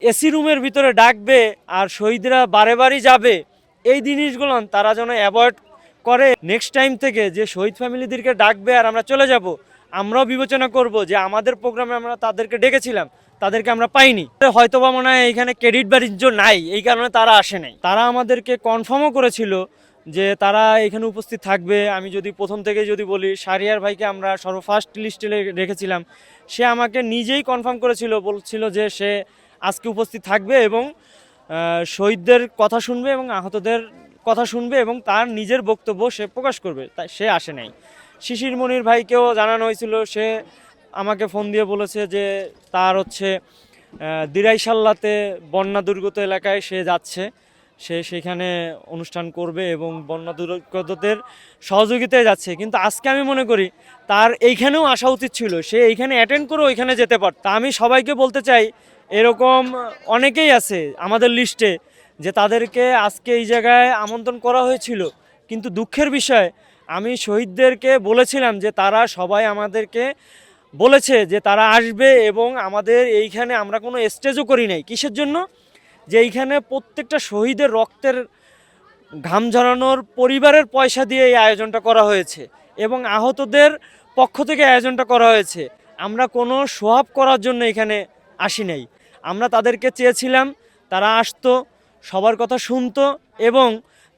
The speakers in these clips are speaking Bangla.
এসি রুমের ভিতরে ডাকবে আর শহীদরা বারে বারই যাবে, এই জিনিসগুলো তারা যেন অ্যাভয়েড করে। নেক্সট টাইম থেকে যে শহীদ ফ্যামিলিদেরকে ডাকবে আর আমরা চলে যাব, আমরাও বিবেচনা করব যে আমাদের প্রোগ্রামে আমরা তাদেরকে ডেকেছিলাম, তাদেরকে আমরা পাইনি। হয়তোবা মনে হয় এখানে ক্রেডিট বাণিজ্য নাই, এই কারণে তারা আসে নাই। তারা আমাদেরকে কনফার্মও করেছিল যে তারা এখানে উপস্থিত থাকবে। আমি যদি প্রথম থেকে যদি বলি, শাহরিয়ার ভাইকে আমরা সর্বফার্স্ট লিস্টে রেখেছিলাম, সে আমাকে নিজেই কনফার্ম করেছিল, বলছিল যে সে আজকে উপস্থিত থাকবে এবং শহীদদের কথা শুনবে এবং আহতদের কথা শুনবে এবং তার নিজের বক্তব্য সে প্রকাশ করবে। তাই সে আসে নাই। শিশির মনির ভাইকেও জানানো হয়েছিল, সে আমাকে ফোন দিয়ে বলেছে যে তার দিরাইশাল্লাতে বন্যা দুর্গত এলাকায় সে যাচ্ছে, সে সেখানে অনুষ্ঠান করবে এবং বন্যা দুর্গতদের সহযোগিতায় যাচ্ছে। কিন্তু আজকে আমি মনে করি তার এইখানেও আসা উচিত ছিল, সে এইখানে অ্যাটেন্ড করে ওইখানে যেতে পারত। তা আমি সবাইকে বলতে চাই, এরকম অনেকেই আছে আমাদের লিস্টে যে তাদেরকে আজকে এই জায়গায় আমন্ত্রণ করা হয়েছিল, কিন্তু দুঃখের বিষয় আমি শহীদদেরকে বলেছিলাম যে তারা সবাই আমাদেরকে বলেছে যে তারা আসবে এবং আমাদের এইখানে আমরা কোনো স্টেজও করি নাই। কিসের জন্য? যে এইখানে প্রত্যেকটা শহীদের রক্তের ঘাম ঝরানোর পরিবারের পয়সা দিয়ে এই আয়োজনটা করা হয়েছে এবং আহতদের পক্ষ থেকে আয়োজনটা করা হয়েছে। আমরা কোনো শো অফ করার জন্য এখানে আসি নাই। আমরা তাদেরকে চেয়েছিলাম তারা আসতো, সবার কথা শুনতো এবং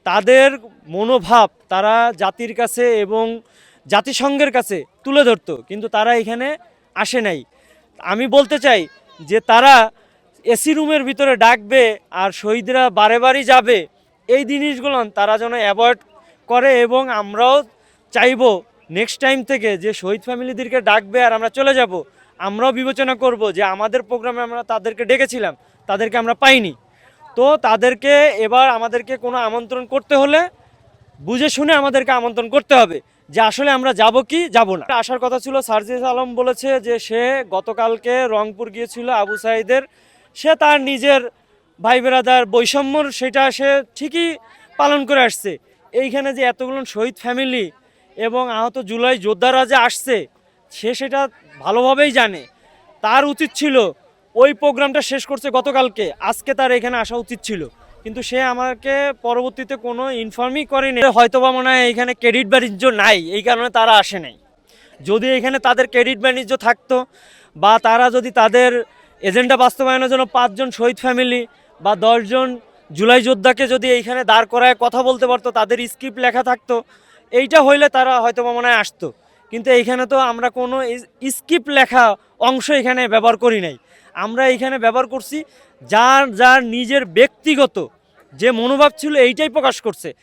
তাদের মনোভাব তারা জাতির কাছে এবং জাতিসংঘের কাছে তুলে ধরতো, কিন্তু তারা এখানে আসে নাই। আমি বলতে চাই যে তারা এসি রুমের ভিতরে ডাকবে আর শহীদরা বারে বারই যাবে, এই জিনিসগুলো তারা যেন অ্যাভয়েড করে এবং আমরাও চাইবো নেক্সট টাইম থেকে যে শহীদ ফ্যামিলিদেরকে ডাকবে আর আমরা চলে যাব, আমরাও বিবেচনা করব যে আমাদের প্রোগ্রামে আমরা তাদেরকে ডেকেছিলাম, তাদেরকে আমরা পাইনি। তো তাদেরকে এবার আমাদেরকে কোনো আমন্ত্রণ করতে হলে বুঝে শুনে আমাদেরকে আমন্ত্রণ করতে হবে যে আসলে আমরা যাব কি যাব না। আসার কথা ছিল, সার্জিস আলম বলেছে যে সে গতকালকে রংপুর গিয়েছিল আবু সাঈদের, সে তার নিজের ভাই বেরাদার বৈষম্যর সেটা সে ঠিকই পালন করে আসছে। এইখানে যে এতগুলো শহীদ ফ্যামিলি এবং আহত জুলাই যোদ্ধারা যে আসছে, সে সেটা ভালোভাবেই জানে। তার উচিত ছিল ওই প্রোগ্রামটা শেষ করছে গতকালকে, আজকে তার এখানে আসা উচিত ছিল, কিন্তু সে আমাকে পরবর্তীতে কোনো ইনফর্মই করেনি। হয়তোবা মনে হয় এখানে ক্রেডিট বাণিজ্য নাই, এই কারণে তারা আসে নাই। যদি এখানে তাদের ক্রেডিট বাণিজ্য থাকতো বা তারা যদি তাদের এজেন্ডা বাস্তবায়নের জন্য 5 জন শহীদ ফ্যামিলি বা 10 জন জুলাই যোদ্ধাকে যদি এইখানে দাঁড় করায় কথা বলতে পারতো, তাদের স্ক্রিপ্ট লেখা থাকতো, এইটা হইলে তারা হয়তো মনে হয় আসতো। কিন্তু এইখানে তো আমরা কোনো স্ক্রিপ্ট লেখা অংশ এখানে ব্যবহার করি নাই। আমরা এইখানে ব্যবহার করছি যার যার নিজের ব্যক্তিগত যে মনোভাব ছিল, এইটাই প্রকাশ করছে।